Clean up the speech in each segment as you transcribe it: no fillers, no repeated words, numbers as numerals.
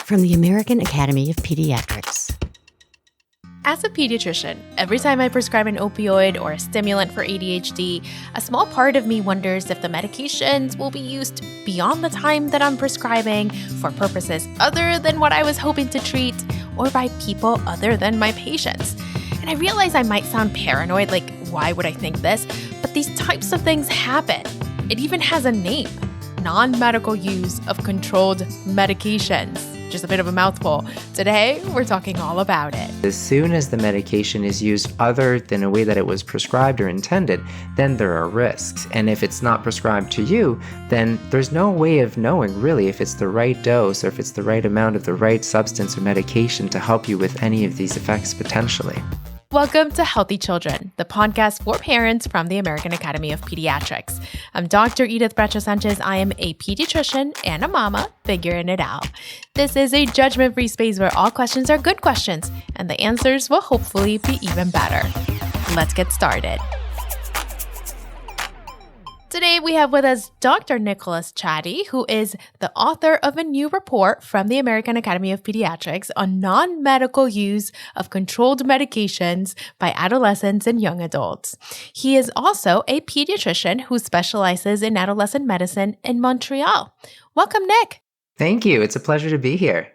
from the American Academy of Pediatrics. As a pediatrician, every time I prescribe an opioid or a stimulant for ADHD, a small part of me wonders if the medications will be used beyond the time that I'm prescribing for purposes other than what I was hoping to treat or by people other than my patients. And I realize I might sound paranoid, like, why would I think this? But these types of things happen. It even has a name: non-medical use of controlled medications. Just a bit of a mouthful. Today, we're talking all about it. As soon as the medication is used other than a way that it was prescribed or intended, then there are risks. And if it's not prescribed to you, then there's no way of knowing really if it's the right dose or if it's the right amount of the right substance or medication to help you with any of these effects potentially. Welcome to Healthy Children, the podcast for parents from the American Academy of Pediatrics. I'm Dr. Edith Bracho-Sanchez. I am a pediatrician and a mama figuring it out. This is a judgment-free space where all questions are good questions, and the answers will hopefully be even better. Let's get started. Today, we have with us Dr. Nicholas Chadi, who is the author of a new report from the American Academy of Pediatrics on non-medical use of controlled medications by adolescents and young adults. He is also a pediatrician who specializes in adolescent medicine in Montreal. Welcome, Nick. Thank you. It's a pleasure to be here.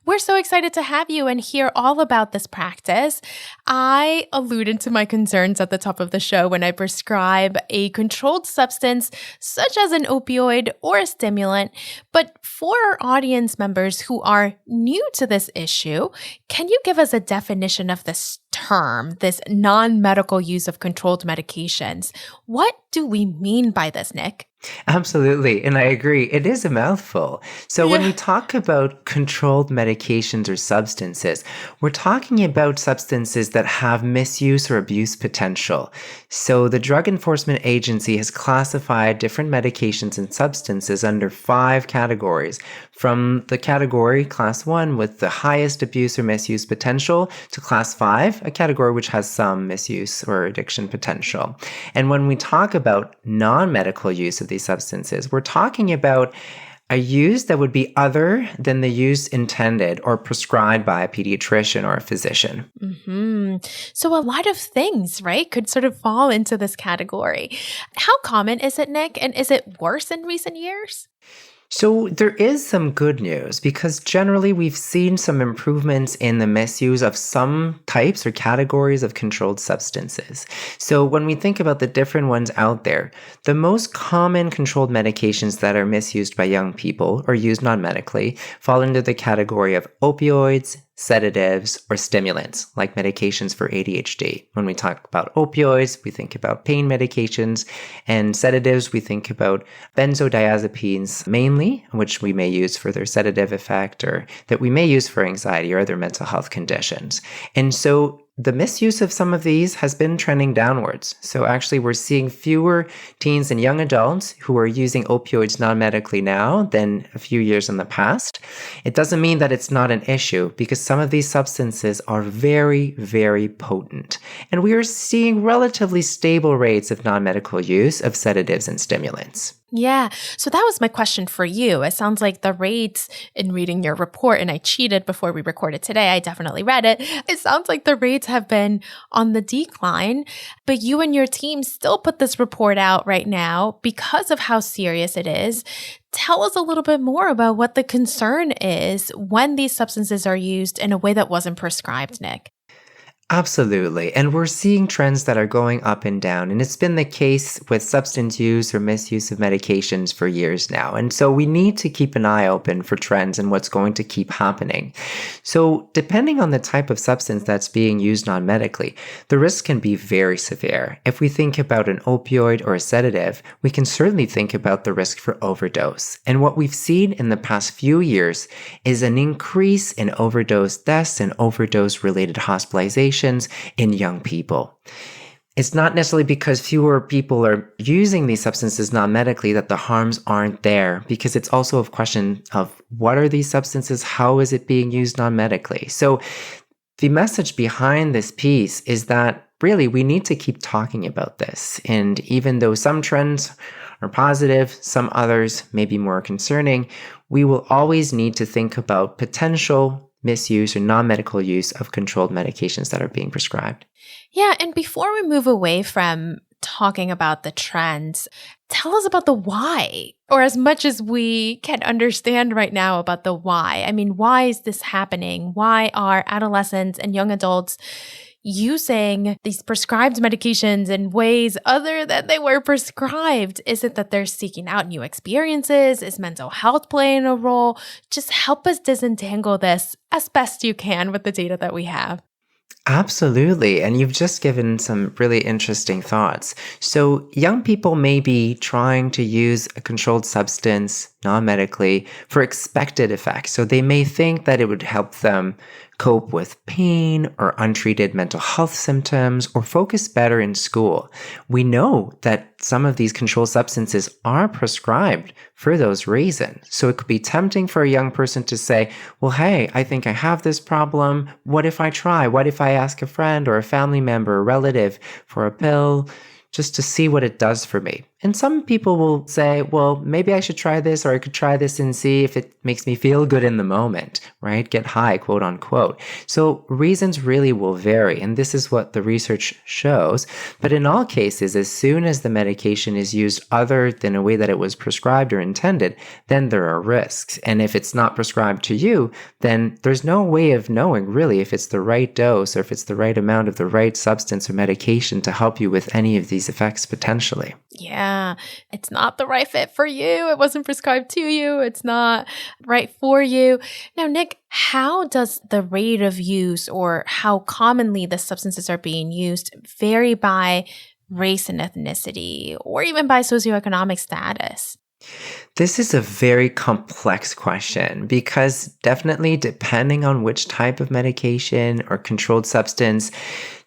We're so excited to have you and hear all about this practice. I alluded to my concerns at the top of the show when I prescribe a controlled substance such as an opioid or a stimulant. But for our audience members who are new to this issue, can you give us a definition of this term, this non-medical use of controlled medications? What do we mean by this, Nick? Absolutely. And I agree. It is a mouthful. So when we talk about controlled medications or substances, we're talking about substances that have misuse or abuse potential. So the Drug Enforcement Agency has classified different medications and substances under 5 categories. From the category Class 1 with the highest abuse or misuse potential to Class 5, a category which has some misuse or addiction potential. And when we talk about non-medical use of these substances, we're talking about a use that would be other than the use intended or prescribed by a pediatrician or a physician. So a lot of things, right, could sort of fall into this category. How common is it, Nick? And is it worse in recent years? So there is some good news because generally we've seen some improvements in the misuse of some types or categories of controlled substances. So when we think about the different ones out there, the most common controlled medications that are misused by young people or used non-medically fall into the category of opioids, sedatives, or stimulants, like medications for ADHD. When we talk about opioids, we think about pain medications, and sedatives, we think about benzodiazepines mainly, which we may use for their sedative effect or that we may use for anxiety or other mental health conditions. And so the misuse of some of these has been trending downwards. So actually, we're seeing fewer teens and young adults who are using opioids non-medically now than a few years in the past. It doesn't mean that it's not an issue because some of these substances are very, very potent. And we are seeing relatively stable rates of non-medical use of sedatives and stimulants. Yeah. So that was my question for you. It sounds like the rates in reading your report, and I cheated before we recorded today. I definitely read it. It sounds like the rates have been on the decline, but you and your team still put this report out right now because of how serious it is. Tell us a little bit more about what the concern is when these substances are used in a way that wasn't prescribed, Nick. Absolutely. And we're seeing trends that are going up and down. And it's been the case with substance use or misuse of medications for years now. And so we need to keep an eye open for trends and what's going to keep happening. So depending on the type of substance that's being used non-medically, the risk can be very severe. If we think about an opioid or a sedative, we can certainly think about the risk for overdose. And what we've seen in the past few years is an increase in overdose deaths and overdose-related hospitalizations in young people. It's not necessarily because fewer people are using these substances non-medically that the harms aren't there, because it's also a question of what are these substances, how is it being used non-medically? So the message behind this piece is that really we need to keep talking about this. And even though some trends are positive, some others may be more concerning, we will always need to think about potential misuse or non-medical use of controlled medications that are being prescribed. Yeah, and before we move away from talking about the trends, tell us about the why, or as much as we can understand right now about the why. I mean, why is this happening? Why are adolescents and young adults using these prescribed medications in ways other than they were prescribed? Is it that they're seeking out new experiences? Is mental health playing a role? Just help us disentangle this as best you can with the data that we have. Absolutely. And you've just given some really interesting thoughts. So young people may be trying to use a controlled substance non-medically for expected effects. So they may think that it would help them cope with pain or untreated mental health symptoms or focus better in school. We know that some of these controlled substances are prescribed for those reasons. So it could be tempting for a young person to say, well, hey, I think I have this problem. What if I try? What if I ask a friend or a family member or relative for a pill just to see what it does for me? And some people will say, well, maybe I should try this, or I could try this and see if it makes me feel good in the moment, right? Get high, quote unquote. So reasons really will vary. And this is what the research shows. But in all cases, as soon as the medication is used other than a way that it was prescribed or intended, then there are risks. And if it's not prescribed to you, then there's no way of knowing really if it's the right dose or if it's the right amount of the right substance or medication to help you with any of these effects potentially. Yeah, it's not the right fit for you. It wasn't prescribed to you. It's not right for you. Now, Nick, how does the rate of use or how commonly the substances are being used vary by race and ethnicity or even by socioeconomic status? This is a very complex question because definitely depending on which type of medication or controlled substance,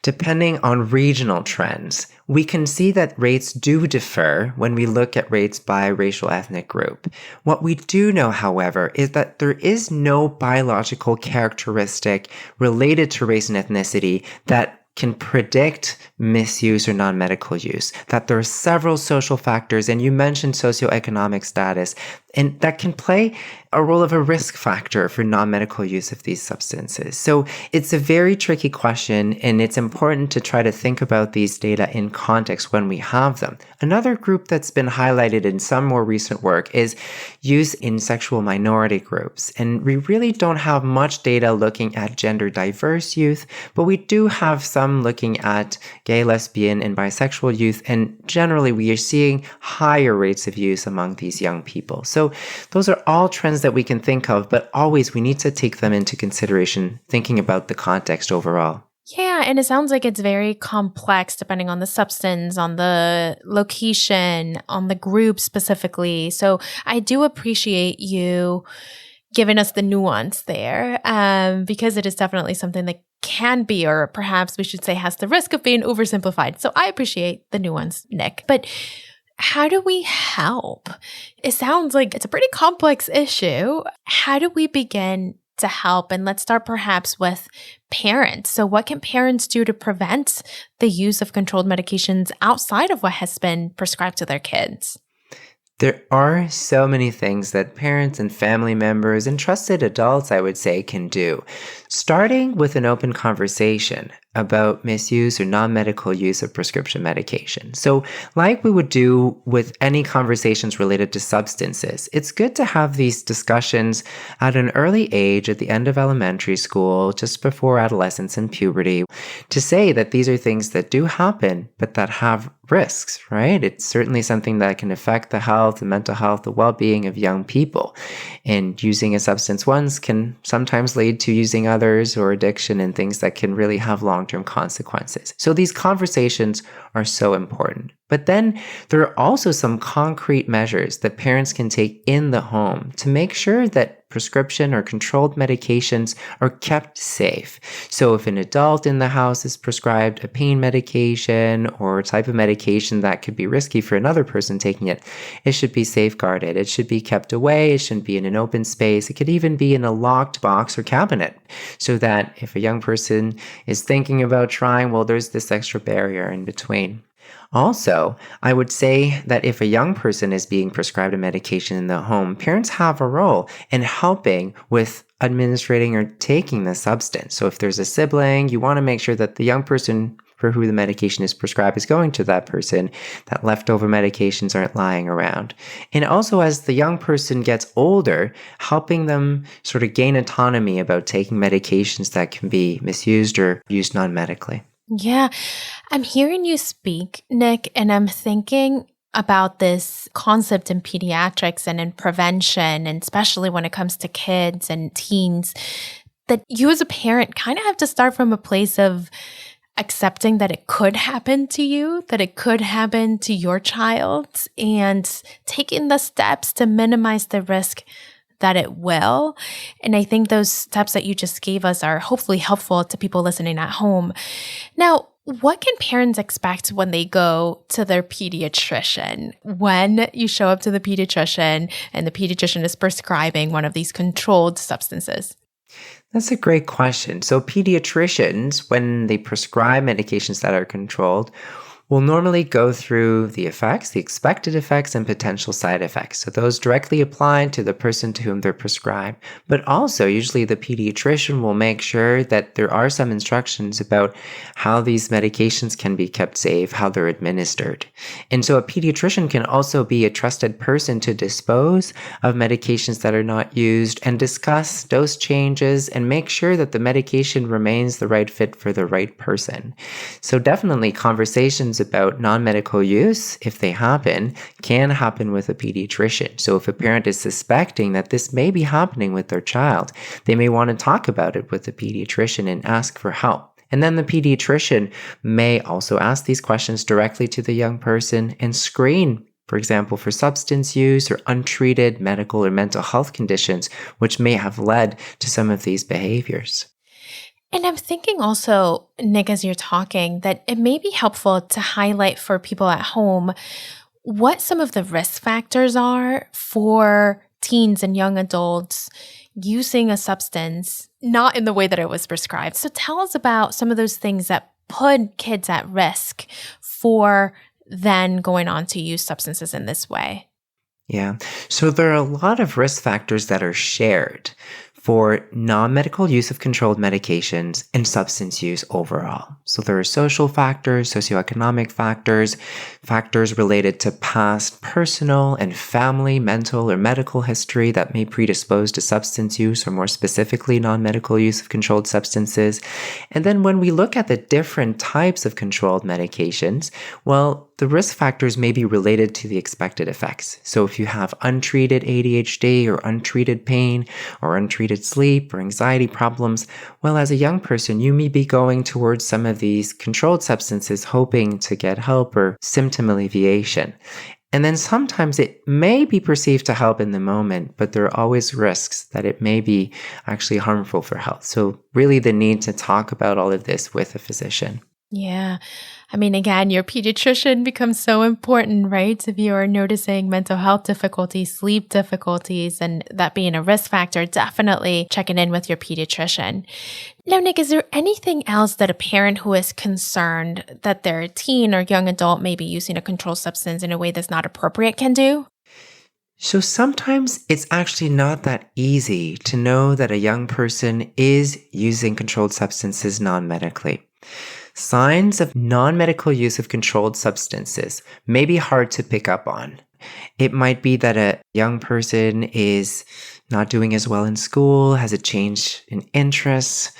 depending on regional trends, we can see that rates do differ when we look at rates by racial ethnic group. What we do know, however, is that there is no biological characteristic related to race and ethnicity that can predict misuse or non-medical use, that there are several social factors, and you mentioned socioeconomic status, and that can play a role of a risk factor for non-medical use of these substances. So it's a very tricky question, and it's important to try to think about these data in context when we have them. Another group that's been highlighted in some more recent work is use in sexual minority groups. And we really don't have much data looking at gender diverse youth, but we do have some looking at gay, lesbian, and bisexual youth. And generally, we are seeing higher rates of use among these young people. So those are all trends that we can think of, but always we need to take them into consideration, thinking about the context overall. Yeah, and it sounds like it's very complex depending on the substance, on the location, on the group specifically. So I do appreciate you giving us the nuance there because it is definitely something that can be, or perhaps we should say has the risk of being oversimplified. So I appreciate the nuance, Nick. But how do we help? It sounds like it's a pretty complex issue. How do we begin to help? And let's start perhaps with parents. So what can parents do to prevent the use of controlled medications outside of what has been prescribed to their kids? There are so many things that parents and family members and trusted adults, I would say, can do. Starting with an open conversation about misuse or non-medical use of prescription medication. So like we would do with any conversations related to substances, it's good to have these discussions at an early age, at the end of elementary school, just before adolescence and puberty, to say that these are things that do happen, but that have risks, right? It's certainly something that can affect the health, the mental health, the well-being of young people. And using a substance once can sometimes lead to using others or addiction and things that can really have long-term consequences. So these conversations are so important. But then there are also some concrete measures that parents can take in the home to make sure that prescription or controlled medications are kept safe. So if an adult in the house is prescribed a pain medication or a type of medication that could be risky for another person taking it, it should be safeguarded. It should be kept away. It shouldn't be in an open space. It could even be in a locked box or cabinet so that if a young person is thinking about trying, well, there's this extra barrier in between. Also, I would say that if a young person is being prescribed a medication in the home, parents have a role in helping with administrating or taking the substance. So if there's a sibling, you want to make sure that the young person for who the medication is prescribed is going to that person, that leftover medications aren't lying around. And also, as the young person gets older, helping them sort of gain autonomy about taking medications that can be misused or used non-medically. Yeah, I'm hearing you speak, Nick, and I'm thinking about this concept in pediatrics and in prevention, and especially when it comes to kids and teens, that you as a parent kind of have to start from a place of accepting that it could happen to you, that it could happen to your child, and taking the steps to minimize the risk that it will. And I think those steps that you just gave us are hopefully helpful to people listening at home. Now, what can parents expect when they go to their pediatrician? When you show up to the pediatrician and the pediatrician is prescribing one of these controlled substances? That's a great question. So pediatricians, when they prescribe medications that are controlled, will normally go through the effects, the expected effects, and potential side effects. So those directly apply to the person to whom they're prescribed. But also, usually the pediatrician will make sure that there are some instructions about how these medications can be kept safe, how they're administered. And so a pediatrician can also be a trusted person to dispose of medications that are not used and discuss dose changes and make sure that the medication remains the right fit for the right person. So definitely conversations about non-medical use, if they happen, can happen with a pediatrician. So if a parent is suspecting that this may be happening with their child, they may want to talk about it with the pediatrician and ask for help. And then the pediatrician may also ask these questions directly to the young person and screen, for example, for substance use or untreated medical or mental health conditions, which may have led to some of these behaviors. And I'm thinking also, Nick, as you're talking, that it may be helpful to highlight for people at home what some of the risk factors are for teens and young adults using a substance, not in the way that it was prescribed. So tell us about some of those things that put kids at risk for then going on to use substances in this way. Yeah. So there are a lot of risk factors that are shared for non-medical use of controlled medications and substance use overall. So there are social factors, socioeconomic factors, factors related to past personal and family, mental, or medical history that may predispose to substance use, or more specifically, non-medical use of controlled substances. And then when we look at the different types of controlled medications, well, the risk factors may be related to the expected effects. So if you have untreated ADHD or untreated pain or untreated sleep or anxiety problems, well, as a young person, you may be going towards some of these controlled substances hoping to get help or symptom alleviation. And then sometimes it may be perceived to help in the moment, but there are always risks that it may be actually harmful for health. So really the need to talk about all of this with a physician. Yeah. I mean, again, your pediatrician becomes so important, right? If you're noticing mental health difficulties, sleep difficulties, and that being a risk factor, definitely checking in with your pediatrician. Now, Nick, is there anything else that a parent who is concerned that their teen or young adult may be using a controlled substance in a way that's not appropriate can do? So sometimes it's actually not that easy to know that a young person is using controlled substances non-medically. Signs of non-medical use of controlled substances may be hard to pick up on. It might be that a young person is not doing as well in school, has a change in interests,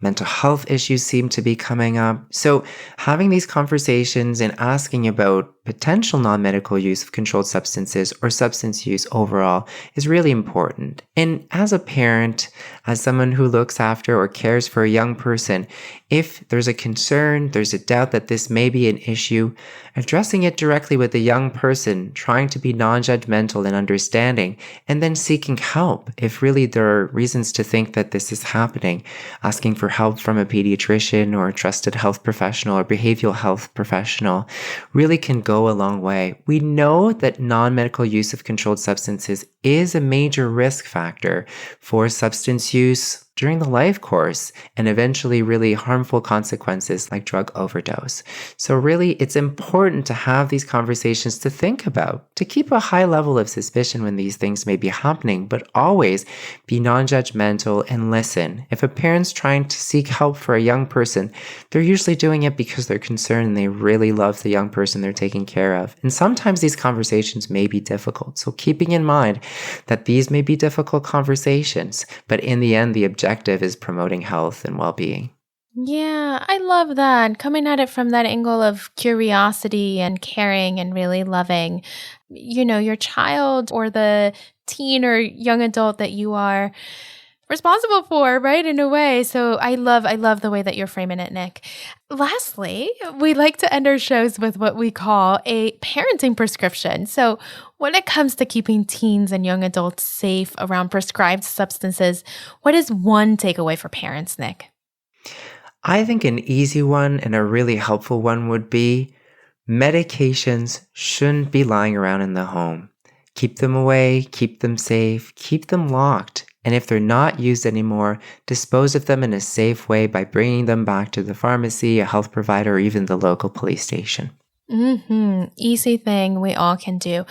mental health issues seem to be coming up. So having these conversations and asking about potential non-medical use of controlled substances or substance use overall is really important. And as a parent, as someone who looks after or cares for a young person, if there's a concern, there's a doubt that this may be an issue, addressing it directly with the young person, trying to be non-judgmental and understanding, and then seeking help if really there are reasons to think that this is happening, asking for help from a pediatrician or a trusted health professional or behavioral health professional really can go a long way. We know that non-medical use of controlled substances is a major risk factor for substance use during the life course and eventually really harmful consequences like drug overdose. So really, it's important to have these conversations to think about, to keep a high level of suspicion when these things may be happening, but always be non-judgmental and listen. If a parent's trying to seek help for a young person, they're usually doing it because they're concerned and they really love the young person they're taking care of. And sometimes these conversations may be difficult. So keeping in mind that these may be difficult conversations, but in the end, the objective is promoting health and well-being. Yeah, I love that. Coming at it from that angle of curiosity and caring and really loving, your child or the teen or young adult that you are responsible for, right? In a way. So I love the way that you're framing it, Nick. Lastly, we like to end our shows with what we call a parenting prescription. So when it comes to keeping teens and young adults safe around prescribed substances, what is one takeaway for parents, Nick? I think an easy one and a really helpful one would be medications shouldn't be lying around in the home. Keep them away, keep them safe, keep them locked. And if they're not used anymore, dispose of them in a safe way by bringing them back to the pharmacy, a health provider, or even the local police station. Easy thing we all can do.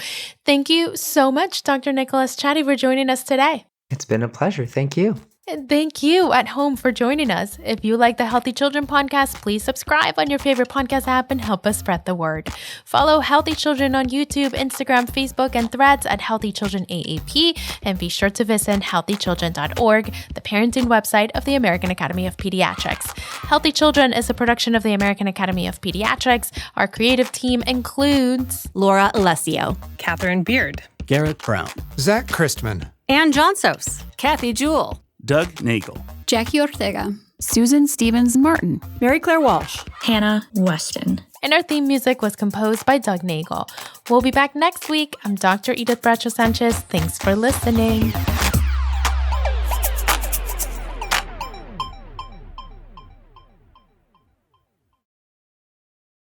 Thank you so much, Dr. Nicholas Chadi, for joining us today. It's been a pleasure. Thank you. And thank you at home for joining us. If you like the Healthy Children podcast, please subscribe on your favorite podcast app and help us spread the word. Follow Healthy Children on YouTube, Instagram, Facebook, and Threads at Healthy Children AAP. And be sure to visit healthychildren.org, the parenting website of the American Academy of Pediatrics. Healthy Children is a production of the American Academy of Pediatrics. Our creative team includes Laura Alessio, Catherine Beard, Garrett Brown, Zach Christman, Ann Johnsos, Kathy Jewell, Doug Nagel, Jackie Ortega, Susan Stevens Martin, Mary Claire Walsh, Hannah Weston. And our theme music was composed by Doug Nagel. We'll be back next week. I'm Dr. Edith Bracho-Sanchez. Thanks for listening.